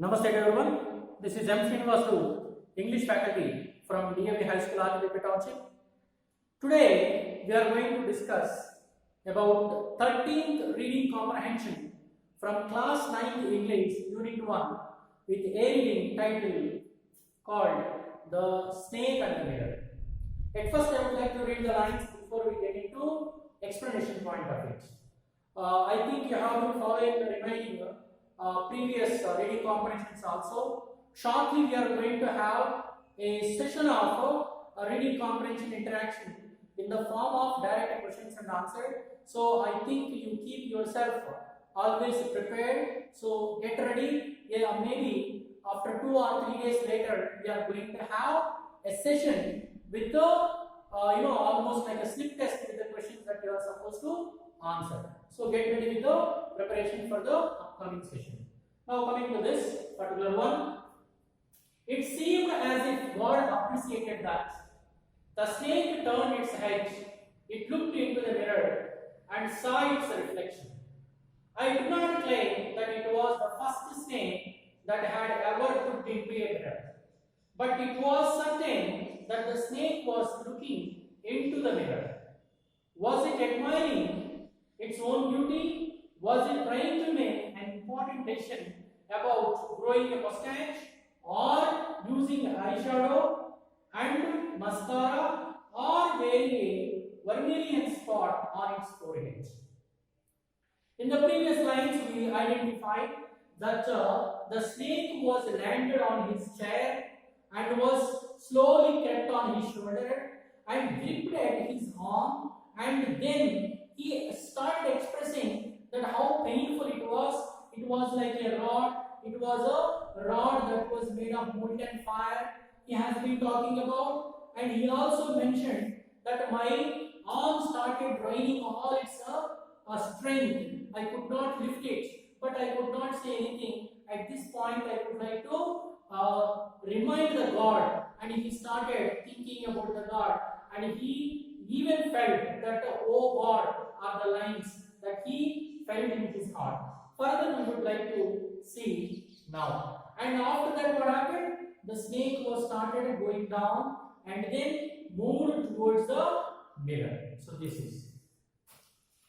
Namaste to everyone. This is M. Srinivasu, English faculty from DAV High School, Arjapet Township. Today we are going to discuss about 13th reading comprehension from class 9th English Unit 1 with a reading title called The Snake and the Mirror. At first I would like to read the lines before we get into explanation point of it. I think you have been following the remaining previous reading comprehensions also. Shortly we are going to have a session of reading comprehension interaction in the form of direct questions and answers. So I think you keep yourself always prepared. So get ready. Yeah, maybe after 2 or 3 days later we are going to have a session with the almost like a slip test with the questions that you are supposed to answer. So get ready with the preparation for the upcoming session. Now coming to this particular one, it seemed as if God appreciated that. The snake turned its head, it looked into the mirror and saw its reflection. I do not claim that it was the first snake that had ever looked into a mirror, but it was certain that the snake was looking into the mirror. Was it admiring its own beauty? Was it trying to make an important decision about growing a mustache or using eyeshadow and mascara or wearing a vermilion spot on its forehead? In the previous lines, we identified that the snake was landed on his chair and was slowly kept on his shoulder and gripped at his arm, and then he started expressing that how painful it was. It was like a rod. It was a rod that was made of molten fire. He has been talking about, and he also mentioned that my arm started draining all its strength. I could not lift it, but I could not say anything. At this point, I would like to remind the God, and he started thinking about the God, and he even felt that oh God are the lines that he felt in his heart. Further, we would like to see now. And after that, what happened? The snake was started going down and then moved towards the mirror. So this is.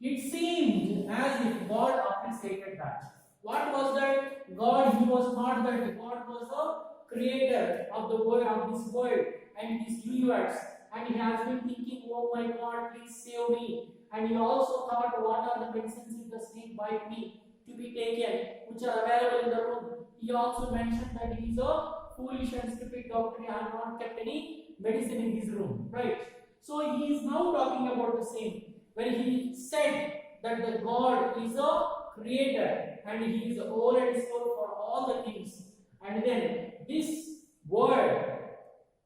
It seemed as if God appreciated that. What was that? God, he was not that. God was the creator of the world, of this world and this universe. And he has been thinking, oh my God, please save me. And he also thought, what are the medicines if the snake bite me to be taken, which are available in the room. He also mentioned that he is a foolish and stupid doctor. He has not kept any medicine in his room, right? So he is now talking about the same. When he said that the God is a creator and he is all and soul for all the things, and then this word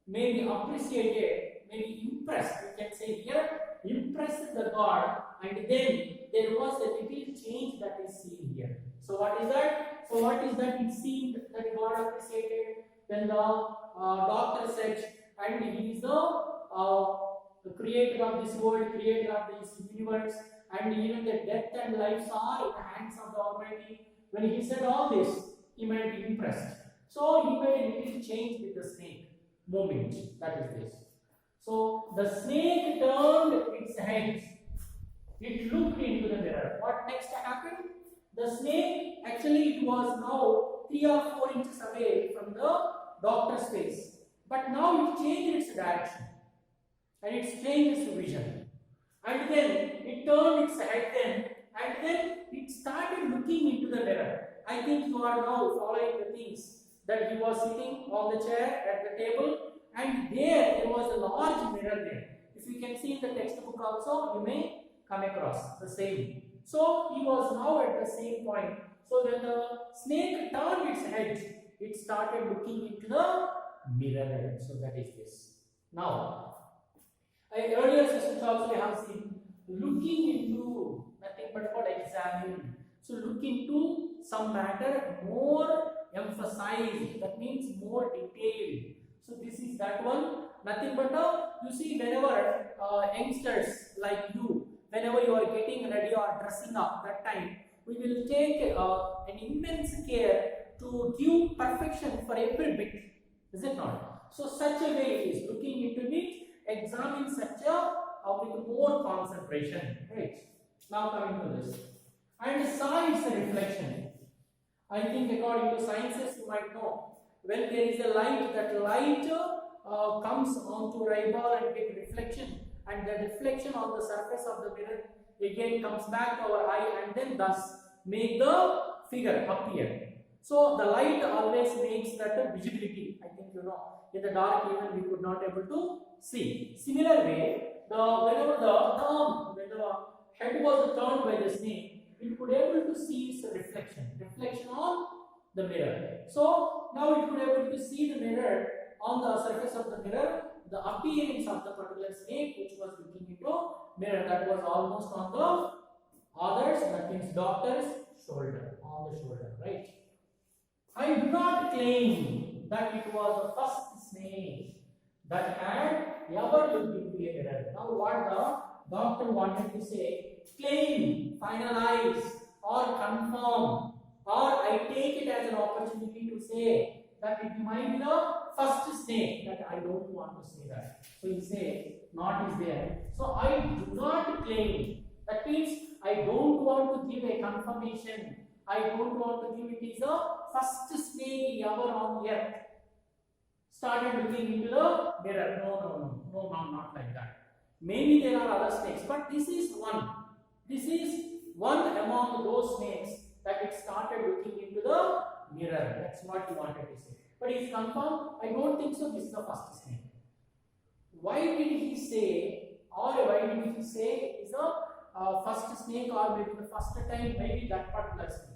may be appreciated, may be impressed, we can say here, impressed the God, and then there was a little change that is seen here. So what is that? So what is that? It seemed that God appreciated when the doctor said, and he is the creator of this world, creator of this universe, and even the death and lives are in the hands of the Almighty. When he said all this, he might be impressed. So he made a little change with the snake movement. That is this. So the snake turned its head. It looked into the mirror. What next happened? The snake, actually it was now 3 or 4 inches away from the doctor's face. But now it changed its direction. And it changed its vision. And then it turned its head then. And then it started looking into the mirror. I think you are now following the things. That he was sitting on the chair at the table. And there was a large mirror there. If you can see in the textbook also, you may come across the same. So he was now at the same point. So when the snake turned its head, it started looking into the mirror. So that is this. Now, earlier sessions also we have seen looking into nothing but what examine. So look into some matter more emphasized. That means more detailed. So this is that one. Nothing but you see whenever youngsters like you, whenever you are getting ready or dressing up, that time we will take an immense care to give perfection for every bit, is it not? So such a way it is looking into it, examine such a with more concentration, right? Now coming to this, and saw its reflection. I think according to sciences you might know, when there is a light, that light comes onto a eyeball and get reflection, and the reflection on the surface of the mirror again comes back to our eye and then thus make the figure appear. So the light always makes that visibility. I think you know, in the dark even we could not able to see. Similar way, whenever when the head was turned by the snake, it could able to see its reflection on the mirror. So now it could able to see the mirror on the surface of the mirror, the appearance of the particular snake which was looking into mirror, that was almost on the others, that means doctor's shoulder, on the shoulder, right? I do not claim that it was the first snake that had ever looked into a mirror. Now what the doctor wanted to say, claim, finalize or confirm, or I take it as an opportunity to say that it might be the first snake, that I don't want to say that. So he say, not is there. So I do not claim. That means I don't want to give a confirmation. I don't want to give it is the first snake ever on earth started looking into the mirror. No, not like that. Maybe there are other snakes, but this is one. This is one among those snakes that it started looking into the mirror. That's what he wanted to say. But he's confirmed, I don't think so, this is the first snake. Why did he say, or why did he say it is a first snake, or maybe the first time, maybe that particular snake?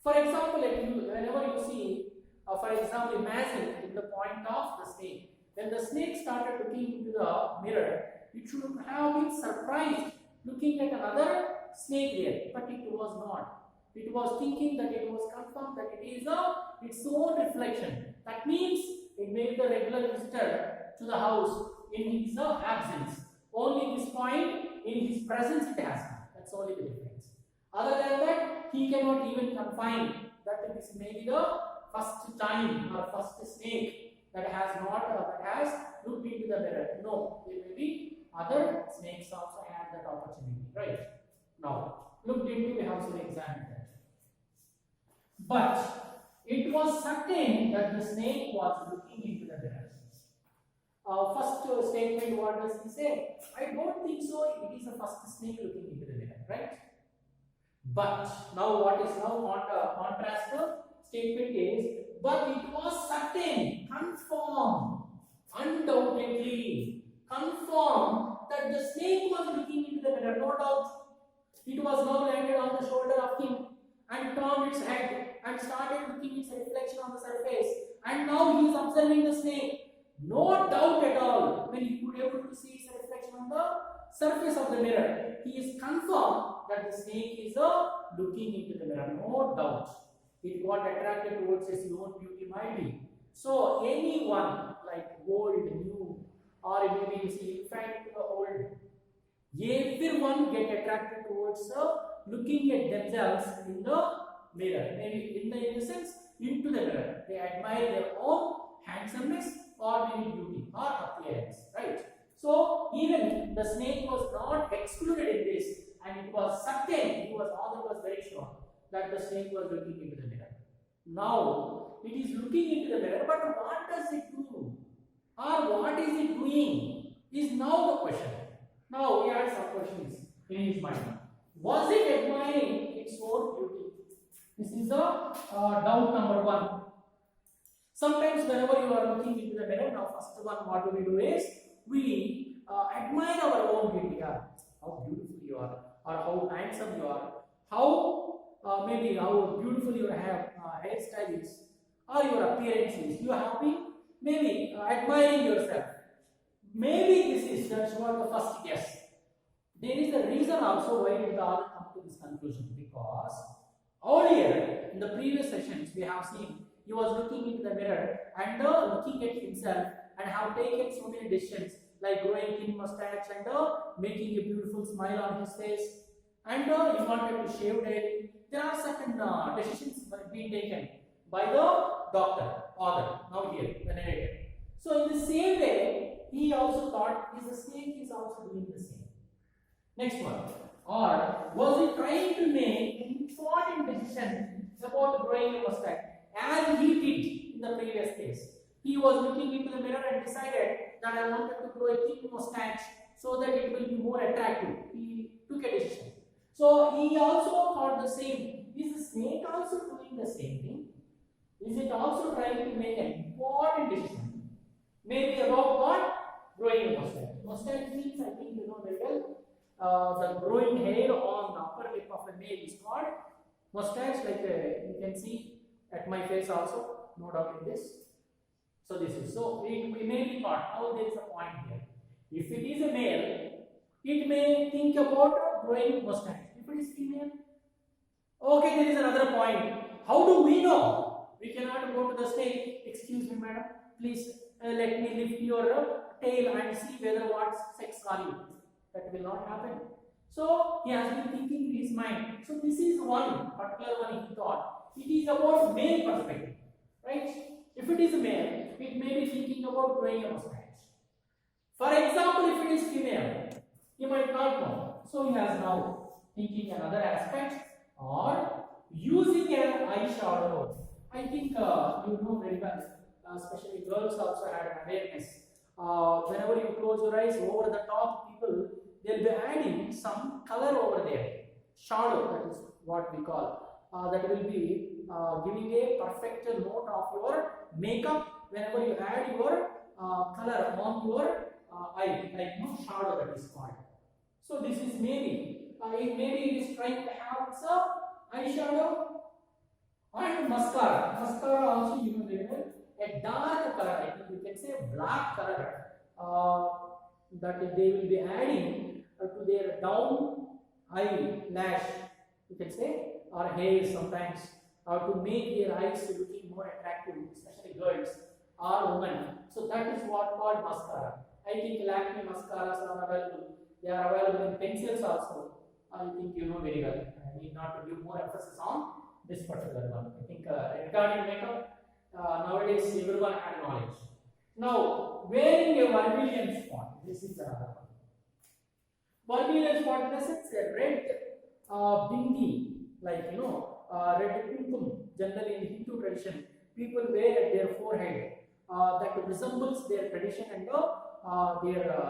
For example, whenever you see, for example, imagine in the point of the snake. When the snake started looking into the mirror, it should have been surprised looking at another snake there, but it was not. It was thinking that it was confirmed that it is its own reflection. That means it made the regular visitor to the house in his absence. Only this point, in his presence it has come. That's only the difference. Other than that, he cannot even confine that this may be the first time or first snake that has looked into the mirror. No, there may be other snakes also had that opportunity, right? Now, looked into, we have to examine that. But it was certain that the snake was looking into the mirror. First statement, what does he say? I don't think so, it is the first snake looking into the mirror, right? But now what is now contrast statement is, but it was certain, confirmed, undoubtedly confirmed that the snake was looking into the mirror, no doubt. It was now landed on the shoulder of him and turned its head and started looking its reflection on the surface, and now he is observing the snake. No doubt at all, when he could able to see its reflection on the surface of the mirror, he is confirmed that the snake is looking into the mirror. No doubt. It got attracted towards its own beauty mightily. So anyone like old, new, or maybe you see infant, old, everyone get attracted towards looking at themselves in the mirror. Maybe in the sense into the mirror. They admire their own handsomeness or maybe beauty or appearance, right? So even the snake was not excluded in this, and it was certain, author was very sure that the snake was looking into the mirror. Now it is looking into the mirror, but what does it do? Or what is it doing? Is now the question. Now he had some questions in his mind. Was it admiring its own beauty? This is the doubt number one. Sometimes whenever you are looking into the mirror, now first one what do we do is, we admire our own beauty. How beautiful you are, or how handsome you are, how maybe how beautiful your hairstyle is, or your appearance is. You have been maybe admiring yourself. Maybe that's what the first guess. There is a reason also why did the author come to this conclusion, because earlier in the previous sessions we have seen he was looking into the mirror and looking at himself and have taken so many decisions like growing thin mustache and making a beautiful smile on his face, and he wanted to shave daily. There are certain decisions being taken by the doctor, author. Now here, the narrator. So in the same way, he also thought the snake is also doing the same. Next one. Or was he trying to make an important decision about growing a mustache, as he did in the previous case? He was looking into the mirror and decided that I wanted to grow a thick mustache so that it will be more attractive. He took a decision. So he also thought the same. Is the snake also doing the same thing? Is it also trying to make an important decision? Maybe about what? Growing a mustache. Mustache means, I think you know very well, the growing hair on the upper lip of a male is called mustache, like you can see at my face also, no doubt in this. So this is, so we may be thought, now there is a point here. If it is a male, it may think about growing mustache. If it is female, okay, there is another point. How do we know? We cannot go to the snake. Excuse me, madam, please let me lift your tail and see whether what sex are you. That will not happen. So he has been thinking in his mind. So this is one particular one he thought. It is about male perspective, right? If it is a male, it may be thinking about growing a mustache. For example, if it is female, he might not know. So he has now thinking another aspect, or using an eyeshadow. I think you know very well, especially girls also had an awareness. Whenever you close your eyes, over the top, people, they'll be adding some color over there. Shadow, that is what we call. That will be giving a perfect note of your makeup whenever you add your color on your eye, like shadow, that is called. So this is maybe it is trying to have some eyeshadow and mascara. Mascara also you know very well, a dark color. I think you can say black color that they will be adding to their down eyelash. You can say, or hair sometimes, to make their eyes looking more attractive, especially girls or women. So that is what called mascara. I think Lakme mascaras are available. They are available in pencils also. I think you know very well. I need not to give more emphasis on this particular one. I think regarding makeup, nowadays everyone had knowledge. Now, wearing a vermilion spot. This is another one. Vermilion spot in the sense a red bindi, like red kumkum. Generally in Hindu tradition, people wear at their forehead. That resembles their tradition and their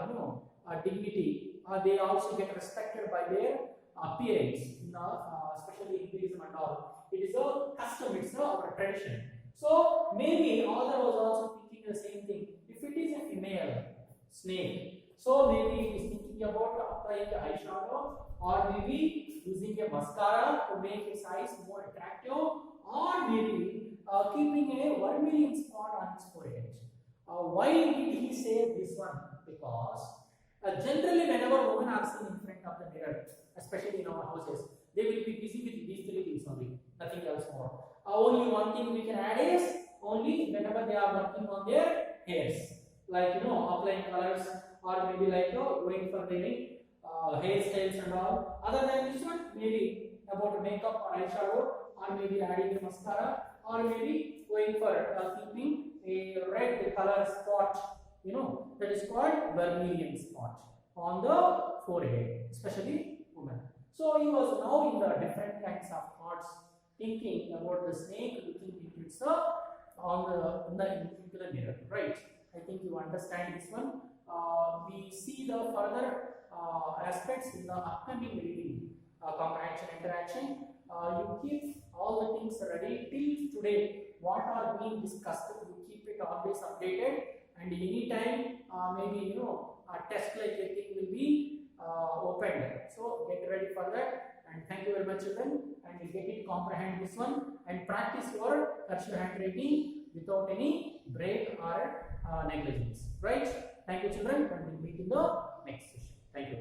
dignity. They also get respected by their appearance, especially Hinduism and all. It is a custom, it's our tradition. So maybe author was also thinking the same thing. If it is a female snake, so maybe he is thinking about applying the eyeshadow, or maybe using a mascara to make his eyes more attractive, or maybe keeping a vermilion spot on his forehead. Why did he say this one? Because generally whenever women are seen in front of the mirror, especially in our houses, they will be busy with these three things only, nothing else more. Only one thing we can add is only whenever they are working on their hairs, like applying colors, or maybe like going for wearing hairstyles and all. Other than this one, maybe about makeup or eyeshadow, or maybe adding a mascara, or maybe going for keeping a red color spot, that is called vermilion spot on the forehead, especially women. So he was now in the different kinds of thoughts, thinking about the snake looking into itself into the mirror, right? I think you understand this one. We see the further aspects in the upcoming reading, comprehension, interaction. You keep all the things ready till today. What are being discussed, you keep it always updated, and anytime maybe a test like a thing will be opened. So get ready for that, and thank you very much, children, and you get it, comprehend this one, and practice your cursive handwriting without any break or negligence, right? Thank you, children, and we'll meet in the next session. Thank you.